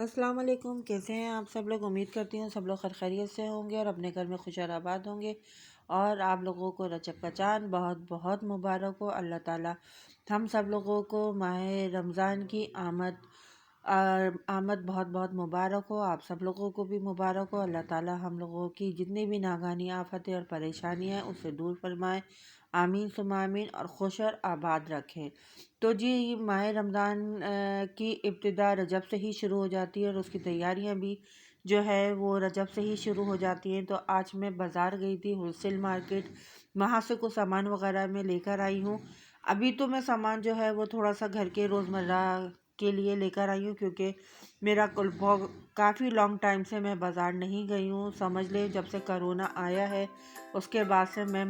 अस्सलाम वालेकुम। कैसे हैं आप सब लोग? उम्मीद करती हूँ सब लोग खैर खैरियत से होंगे और अपने घर में खुश और आबाद होंगे। और आप लोगों को रजब का चाँद बहुत बहुत मुबारक हो। अल्लाह ताला हम सब लोगों को माह रमज़ान की आमद बहुत बहुत मुबारक हो। आप सब लोगों को भी मुबारक हो। अल्लाह ताला हम लोगों की जितनी भी नागानी आफतें और परेशानियाँ हैं उससे दूर फरमाए। आमीन सुम्मा आमीन और खुश और आबाद रखें। तो जी माह रमज़ान की इब्तिदा रजब से ही शुरू हो जाती है और उसकी तैयारियां भी जो है वो रजब से ही शुरू हो जाती हैं। तो आज मैं बाज़ार गई थी, होलसेल मार्केट, वहाँ से कुछ सामान वगैरह मैं लेकर आई हूँ। अभी तो मैं सामान जो है वो थोड़ा सा घर के रोज़मर्रा के लिए लेकर आई हूँ, क्योंकि मेरा कुल बहुत काफ़ी लॉन्ग टाइम से मैं बाज़ार नहीं गई हूँ। समझ ले जब से करोना आया है उसके बाद से मैं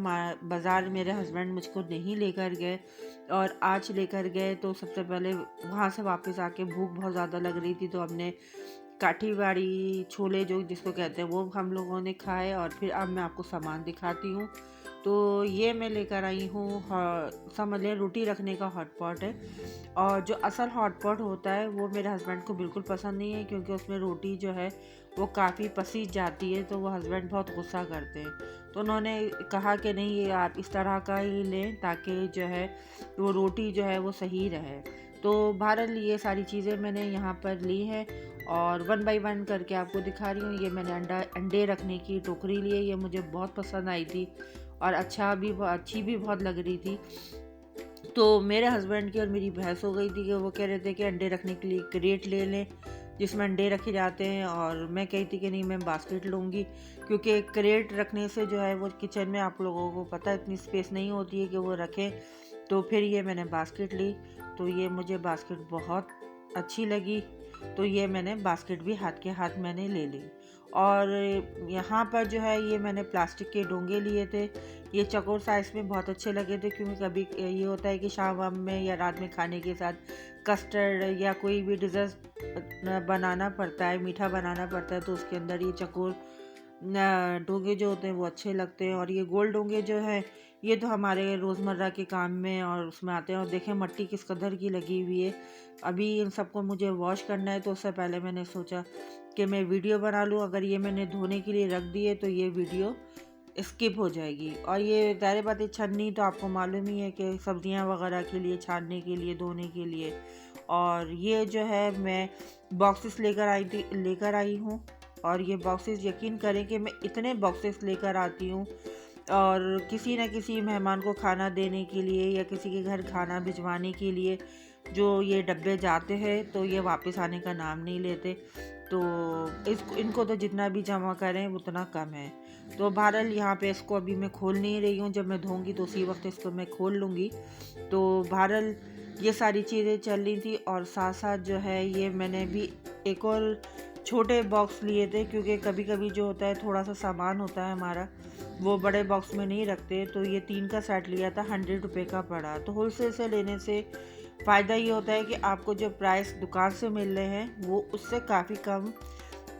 बाज़ार मेरे हस्बैंड मुझको नहीं लेकर गए, और आज लेकर गए तो सबसे पहले वहाँ से वापस आके भूख बहुत ज़्यादा लग रही थी, तो हमने काठीवाड़ी छोले जो जिसको कहते हैं वो हम लोगों ने खाए। और फिर अब मैं आपको सामान दिखाती हूँ। तो ये मैं लेकर आई हूँ, समझ लें रोटी रखने का हॉट पॉट है। और जो असल हॉट पॉट होता है वो मेरे हस्बैंड को बिल्कुल पसंद नहीं है, क्योंकि उसमें रोटी जो है वो काफ़ी पसीज जाती है, तो वो हस्बैंड बहुत गुस्सा करते हैं। तो उन्होंने कहा कि नहीं, ये आप इस तरह का ही लें ताकि जो है वो रोटी जो है वो सही रहे। तो बहरहाल ये सारी चीज़ें मैंने यहाँ पर ली हैं और वन बाय वन करके आपको दिखा रही हूँ। ये मैंने अंडे रखने की टोकरी ली है, ये मुझे बहुत पसंद आई थी और अच्छी भी बहुत लग रही थी। तो मेरे हस्बैंड की और मेरी बहस हो गई थी कि वो कह रहे थे कि अंडे रखने के लिए क्रेट ले लें जिसमें अंडे रखे जाते हैं, और मैं कही थी कि नहीं, मैं बास्केट लूँगी, क्योंकि क्रेट रखने से जो है वो किचन में आप लोगों को पता है इतनी स्पेस नहीं होती है कि वो रखें। तो फिर ये मैंने बास्केट ली, तो ये मुझे बास्केट बहुत अच्छी लगी, तो ये मैंने बास्केट भी हाथ के हाथ मैंने ले ली। और यहाँ पर जो है ये मैंने प्लास्टिक के डोंगे लिए थे, ये चौकोर साइज़ में बहुत अच्छे लगे थे, क्योंकि कभी ये होता है कि शाम वाम में या रात में खाने के साथ कस्टर्ड या कोई भी डिज़र्ट बनाना पड़ता है, मीठा बनाना पड़ता है, तो उसके अंदर ये चौकोर डोंगे जो होते हैं वो अच्छे लगते हैं। और ये गोल डोंगे जो है ये तो हमारे रोज़मर्रा के काम में और उसमें आते हैं। और देखें मिट्टी किस कदर की लगी हुई है। अभी इन सबको मुझे वॉश करना है, तो उससे पहले मैंने सोचा कि मैं वीडियो बना लूँ। अगर ये मैंने धोने के लिए रख दिए तो ये वीडियो स्किप हो जाएगी। और ये ज़ाहिर बात है, छन्नी तो आपको मालूम ही है कि सब्जियां वगैरह के लिए छानने के लिए, धोने के लिए। और ये जो है मैं बॉक्सेस लेकर आई हूँ। और ये बॉक्सेस यकीन करें कि मैं इतने बॉक्सेस लेकर आती हूँ, और किसी न किसी मेहमान को खाना देने के लिए या किसी के घर खाना भिजवाने के लिए जो ये डब्बे जाते हैं तो ये वापस आने का नाम नहीं लेते। तो इनको तो जितना भी जमा करें उतना कम है। तो बहरहाल यहाँ पे इसको अभी मैं खोल नहीं रही हूँ, जब मैं धोऊंगी तो उसी वक्त इसको मैं खोल लूँगी। तो बहरहाल ये सारी चीज़ें चल रही थी, और साथ साथ जो है ये मैंने भी एक और छोटे बॉक्स लिए थे, क्योंकि कभी कभी जो होता है थोड़ा सा सामान होता है हमारा वो बड़े बॉक्स में नहीं रखते। तो ये 3 का सेट लिया था, 100 रुपये का पड़ा। तो होलसेल से लेने से फ़ायदा ये होता है कि आपको जो प्राइस दुकान से मिल रहे हैं वो उससे काफ़ी कम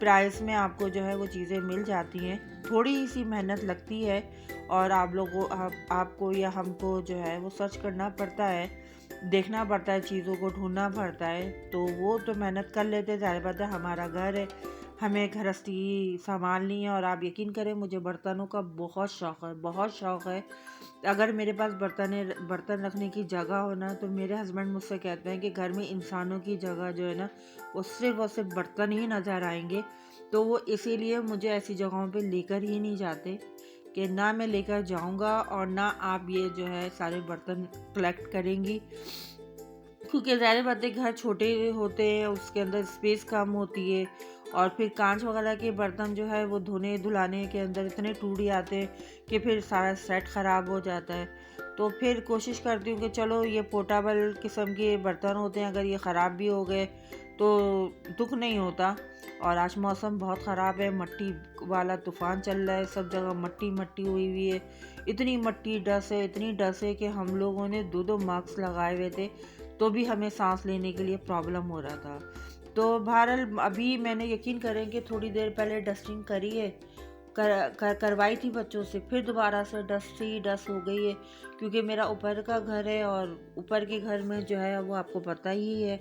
प्राइस में आपको जो है वो चीज़ें मिल जाती हैं। थोड़ी सी मेहनत लगती है और आपको या हमको जो है वो सर्च करना पड़ता है, देखना पड़ता है, चीज़ों को ढूंढना पड़ता है। तो वो तो मेहनत कर लेते हैं, ज़ाहिर बात है हमारा घर है, हमें गृहस्थी संभालनी है। और आप यकीन करें मुझे बर्तनों का बहुत शौक़ है, बहुत शौक़ है। अगर मेरे पास बर्तन रखने की जगह हो ना, तो मेरे हस्बैंड मुझसे कहते हैं कि घर में इंसानों की जगह जो है ना वो सिर्फ बर्तन ही नज़र आएंगे। तो वो इसीलिए मुझे ऐसी जगहों पे लेकर ही नहीं जाते, कि ना मैं लेकर जाऊंगा और ना आप ये जो है सारे बर्तन कलेक्ट करेंगी, क्योंकि ज़ाहिर बात है घर छोटे होते हैं, उसके अंदर स्पेस कम होती है। और फिर कांच वगैरह के बर्तन जो है वो धोने धुलाने के अंदर इतने टूट जाते हैं कि फिर सारा सेट ख़राब हो जाता है। तो फिर कोशिश करती हूँ कि चलो ये पोर्टेबल किस्म के बर्तन होते हैं, अगर ये ख़राब भी हो गए तो दुख नहीं होता। और आज मौसम बहुत ख़राब है, मट्टी वाला तूफ़ान चल रहा है, सब जगह मट्टी मट्टी हुई हुई है, इतनी मट्टी डस्ट है, इतनी डस्ट है कि हम लोगों ने दो दो मास्क लगाए हुए थे तो भी हमें सांस लेने के लिए प्रॉब्लम हो रहा था। तो बहरहाल अभी मैंने यकीन करें कि थोड़ी देर पहले डस्टिंग करी है, करवाई थी बच्चों से, फिर दोबारा से डस्ट ही डस्ट हो गई है, क्योंकि मेरा ऊपर का घर है और ऊपर के घर में जो है वो आपको पता ही है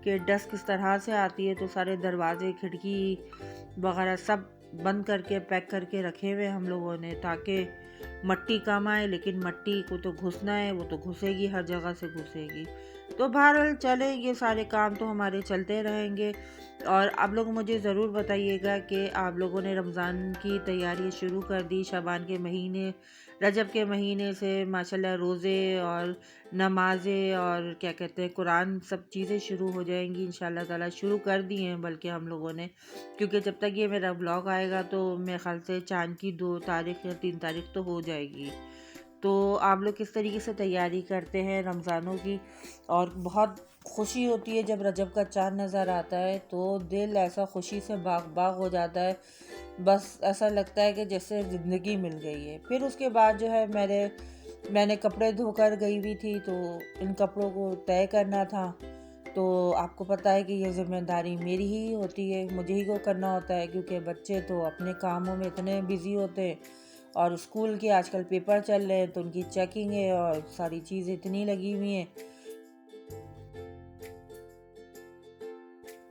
कि डस्ट किस तरह से आती है। तो सारे दरवाजे खिड़की वगैरह सब बंद करके पैक करके रखे हुए हम लोगों ने, ताकि मट्टी कम आए, लेकिन मट्टी को तो घुसना है, वो तो घुसेगी, हर जगह से घुसेगी। तो बहरहाल चले, ये सारे काम तो हमारे चलते रहेंगे। और आप लोग मुझे ज़रूर बताइएगा कि आप लोगों ने रमज़ान की तैयारी शुरू कर दी। शाबान के महीने, रजब के महीने से माशाल्लाह रोज़े और नमाज़ें और क्या कहते हैं कुरान, सब चीज़ें शुरू हो जाएंगी इंशाल्लाह ताला। शुरू कर दिए हैं बल्कि हम लोगों ने, क्योंकि जब तक ये मेरा ब्लॉग आएगा तो मेरे ख्याल से चाँद की 2 तारीख या 3 तारीख तो हो जाएगी। तो आप लोग किस तरीके से तैयारी करते हैं रमज़ानों की? और बहुत खुशी होती है जब रजब का चाँद नज़र आता है, तो दिल ऐसा खुशी से बाग बाग हो जाता है, बस ऐसा लगता है कि जैसे ज़िंदगी मिल गई है। फिर उसके बाद जो है मैंने कपड़े धोकर गई हुई थी, तो इन कपड़ों को तय करना था। तो आपको पता है कि ये ज़िम्मेदारी मेरी ही होती है, मुझे ही को करना होता है, क्योंकि बच्चे तो अपने कामों में इतने बिज़ी होते हैं और स्कूल के आजकल पेपर चल रहे हैं, तो उनकी चेकिंग है और सारी चीज़ें इतनी लगी हुई हैं।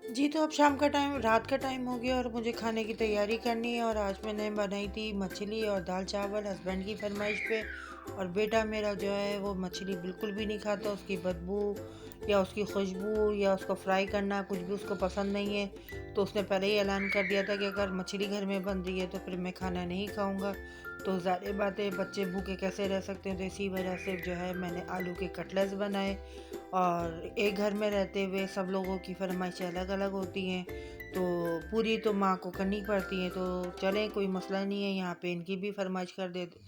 जी, तो अब शाम का टाइम, रात का टाइम हो गया और मुझे खाने की तैयारी करनी है। और आज मैंने बनाई थी मछली और दाल चावल हस्बैंड की फरमाइश पे। और बेटा मेरा जो है वो मछली बिल्कुल भी नहीं खाता, उसकी बदबू या उसकी खुशबू या उसको फ्राई करना कुछ भी उसको पसंद नहीं है। तो उसने पहले ही ऐलान कर दिया था कि अगर मछली घर में बन रही है तो फिर मैं खाना नहीं खाऊंगा। तो ज़ाहिर बात है बच्चे भूखे कैसे रह सकते हैं, तो इसी वजह से जो है मैंने आलू के कटलेट्स बनाए। और एक घर में रहते हुए सब लोगों की फरमाइशें अलग अलग होती हैं, तो पूरी तो माँ को करनी पड़ती हैं। तो चलें, कोई मसला नहीं है, यहाँ पे इनकी भी फरमाइश कर देते,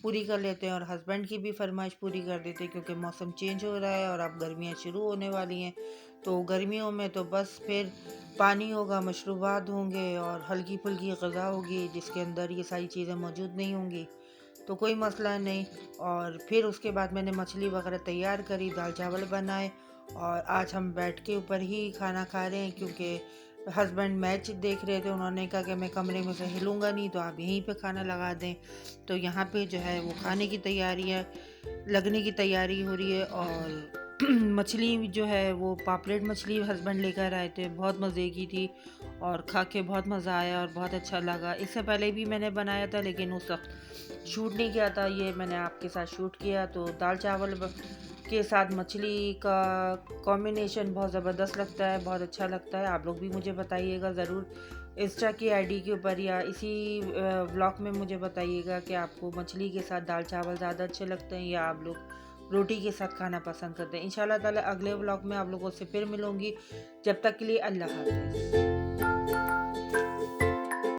पूरी कर लेते हैं और हस्बैंड की भी फरमाइश पूरी कर देते हैं, क्योंकि मौसम चेंज हो रहा है और अब गर्मियाँ शुरू होने वाली हैं। तो गर्मियों में तो बस फिर पानी होगा, मशरूबात होंगे और हल्की फुल्की ग़िज़ा होगी जिसके अंदर ये सारी चीज़ें मौजूद नहीं होंगी, तो कोई मसला नहीं। और फिर उसके बाद मैंने मछली वगैरह तैयार करी, दाल चावल बनाए और आज हम बैठ के ऊपर ही खाना खा रहे हैं, क्योंकि हस्बैंड मैच देख रहे थे। उन्होंने कहा कि मैं कमरे में से हिलूंगा नहीं, तो आप यहीं पे खाना लगा दें। तो यहाँ पे जो है वो खाने की तैयारियाँ लगने की तैयारी हो रही है। और मछली जो है वो पापलेट मछली हस्बैंड लेकर आए थे, बहुत मज़े की थी और खा के बहुत मज़ा आया और बहुत अच्छा लगा। इससे पहले भी मैंने बनाया था लेकिन उस वक्त शूट नहीं किया था, ये मैंने आपके साथ शूट किया। तो दाल चावल के साथ मछली का कॉम्बिनेशन बहुत ज़बरदस्त लगता है, बहुत अच्छा लगता है। आप लोग भी मुझे बताइएगा ज़रूर इंस्टा की आईडी के ऊपर या इसी व्लॉग में मुझे बताइएगा कि आपको मछली के साथ दाल चावल ज़्यादा अच्छे लगते हैं या आप लोग रोटी के साथ खाना पसंद करते हैं। इंशाल्लाह ताला अगले व्लॉग में आप लोगों से फिर मिलूँगी, जब तक के लिए अल्लाह हाफ़िज़।